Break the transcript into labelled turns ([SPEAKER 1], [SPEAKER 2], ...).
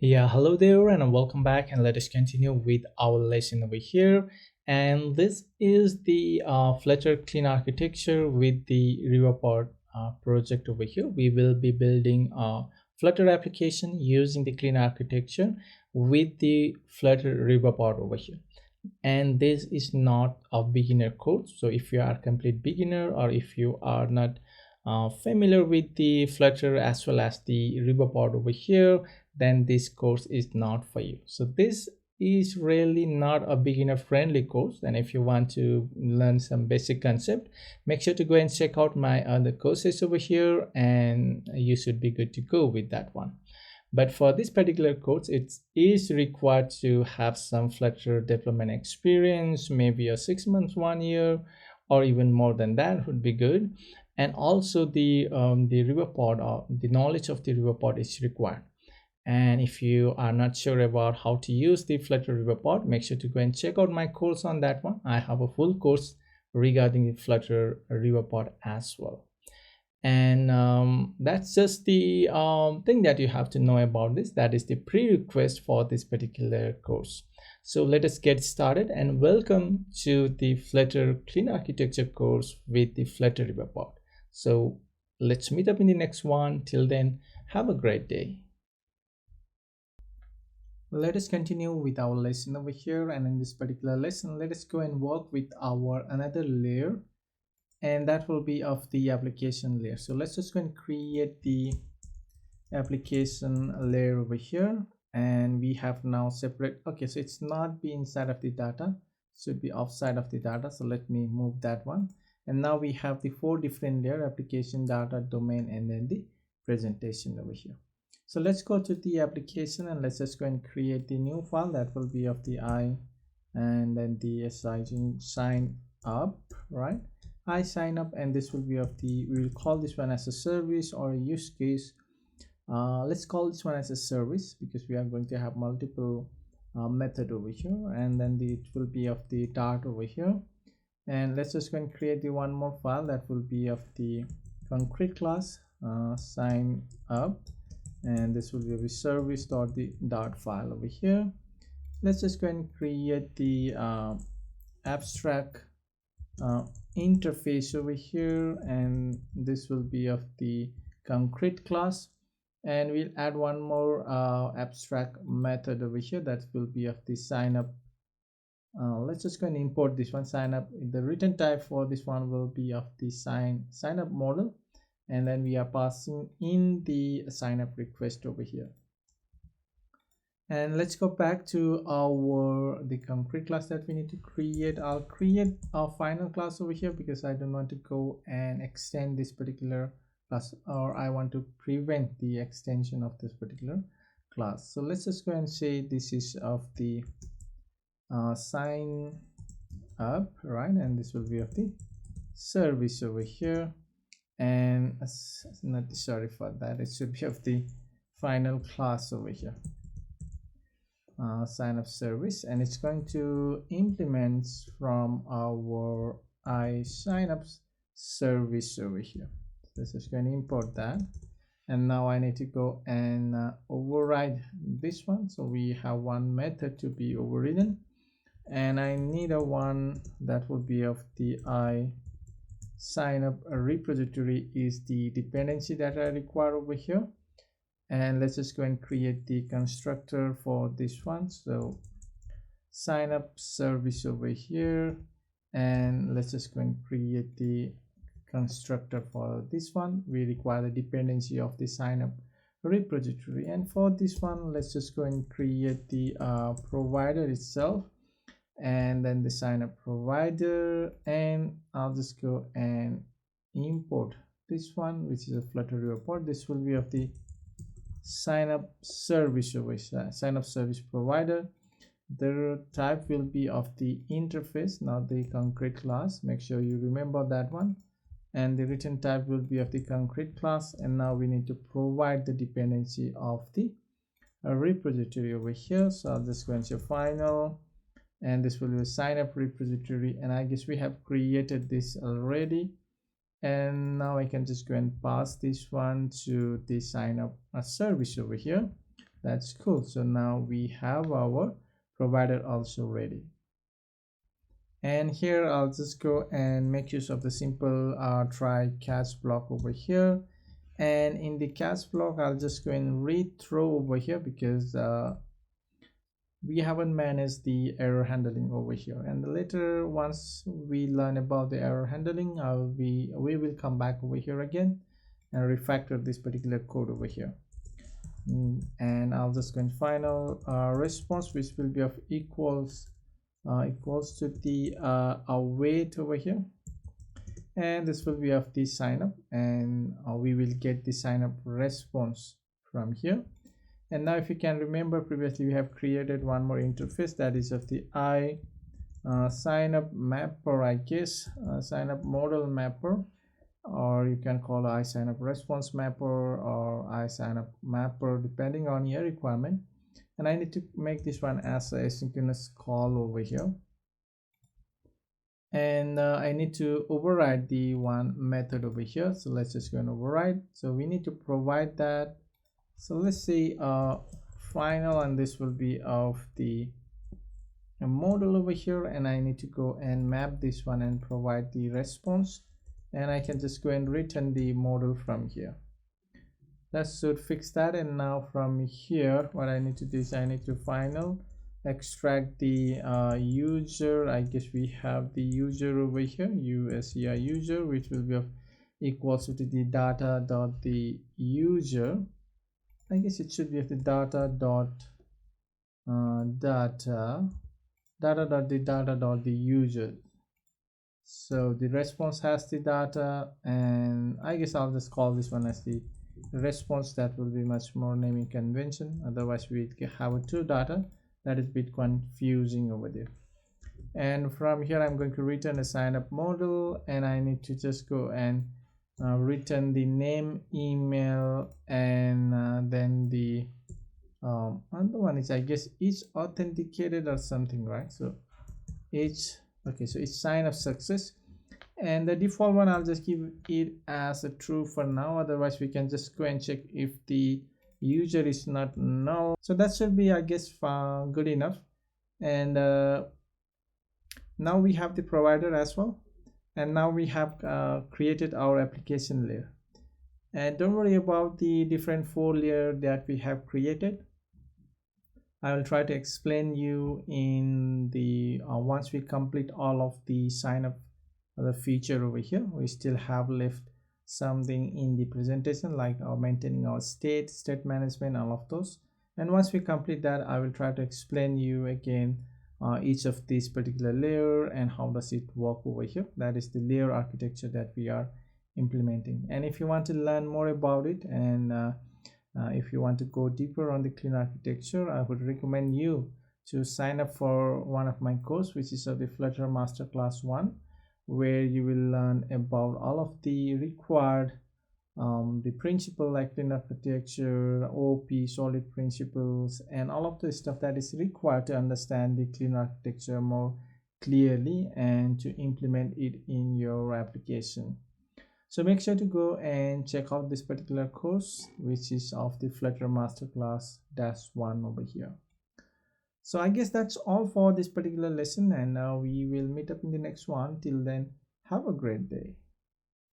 [SPEAKER 1] Yeah, hello there, and welcome back. And let us continue with our lesson over here. And this is the Flutter Clean Architecture with the Riverpod project over here. We will be building a Flutter application using the Clean Architecture with the Flutter Riverpod over here. And this is not a beginner course, so if you are a complete beginner or if you are not familiar with the Flutter as well as the Riverpod over here, then this course is not for you. So this is really not a beginner friendly course, and if you want to learn some basic concept, make sure to go and check out my other courses over here, and you should be good to go with that one. But for this particular course, it is required to have some Flutter development experience, maybe a 6 months, 1 year, or even more than that would be good. And also the Riverpod, or the knowledge of the Riverpod is required. And if you are not sure about how to use the Flutter Riverpod, make sure to go and check out my course on that one. I have a full course regarding the Flutter Riverpod as well. And that's just the thing that you have to know about this. That is the prerequisite for this particular course. So let us get started, and welcome to the Flutter Clean Architecture course with the Flutter Riverpod. So let's meet up in the next one. Till then, have a great day. Let us continue with our lesson over here, and in this particular lesson, let us go and work with our another layer, and that will be of the application layer. So let's just go and create the application layer over here, and we have now separate. Okay, so it's not be inside of the data, it should be outside of the data. So let me move that one, and now we have the 4 different layer: application, data, domain, and then the presentation over here. So let's go to the application, and let's just go and create the new file that will be of the I, and then the sign up, right? I sign up, and this will be of the, we will call this one as a service or a use case. Let's call this one as a service because we are going to have multiple method over here, and then it will be of the dart over here. And let's just go and create the one more file that will be of the concrete class, sign up, and this will be the service dart file over here. Let's just go and create the abstract interface over here, and this will be of the concrete class, and we'll add one more abstract method over here that will be of the sign up. Let's just go and import this one, sign up. The return type for this one will be of the sign up model, and then we are passing in the sign up request over here. And let's go back to the concrete class that we need to create. I'll create our final class over here because I don't want to go and extend this particular class, or I want to prevent the extension of this particular class. So let's just go and say this is of the sign up, right? And this will be of the service over here, and not sorry for that, it should be of the final class over here. Sign up service, and it's going to implement from our I sign up service over here. So this is going to import that, and now I need to go and override this one. So we have one method to be overridden, and I need a one that will be of the I sign up repository is the dependency that I require over here. And let's just go and create the constructor for this one. So sign up service over here, and let's just go and create the constructor for this one. We require the dependency of the sign up repository, and for this one, let's just go and create the provider itself, and then the sign up provider, and I'll just go and import this one, which is a Flutter report. This will be of the sign up service over here, sign up service provider. The type will be of the interface, not the concrete class. Make sure you remember that one. And the return type will be of the concrete class, and now we need to provide the dependency of the repository over here. So I'll just go and say final, and this will be a sign up repository, and I guess we have created this already. And now I can just go and pass this one to the sign up service over here. That's cool. So now we have our provider also ready. And here I'll just go and make use of the simple try catch block over here. And in the catch block, I'll just go and read through over here because we haven't managed the error handling over here. And later, once we learn about the error handling, we will come back over here again and refactor this particular code over here. And I'll just go and final response, which will be of equals to the await over here, and this will be of the sign up, and we will get the sign up response from here. And now if you can remember, previously we have created one more interface that is of the sign up mapper, I guess, sign up model mapper, or you can call sign up response mapper or sign up mapper depending on your requirement. And I need to make this one as a asynchronous call over here, and I need to override the one method over here. So let's just go and override. So we need to provide that. So let's say final, and this will be of the model over here, and I need to go and map this one and provide the response, and I can just go and return the model from here. That should fix that. And now from here, what I need to do is I need to final extract the user. I guess we have the user over here, USER user, which will be of equals to the data dot the user. I guess it should be of the data dot the user. So the response has the data, and I guess I'll just call this one as the response. That will be much more naming convention, otherwise we have a two data. That is a bit confusing over there. And from here I'm going to return a sign up model, and I need to just go and return the name, email, and then the other one is, I guess, each authenticated or something, right? So each, okay, so each sign of success. And the default one, I'll just give it as a true for now, otherwise we can just go and check if the user is not null. So that should be, I guess, good enough. And now we have the provider as well, and now we have created our application layer. And don't worry about the different 4 layers that we have created. I will try to explain you in the once we complete all of the sign up the feature over here. We still have left something in the presentation, like maintaining our state management, all of those. And once we complete that, I will try to explain you again each of these particular layer and how does it work over here. That is the layer architecture that we are implementing. And if you want to learn more about it, and if you want to go deeper on the clean architecture, I would recommend you to sign up for one of my course, which is of the Flutter Masterclass 1, where you will learn about all of the required the principle like clean architecture, OP, solid principles, and all of the stuff that is required to understand the clean architecture more clearly and to implement it in your application. So make sure to go and check out this particular course, which is of the Flutter Masterclass -1 over here. So I guess that's all for this particular lesson, and we will meet up in the next one. Till then, have a great day.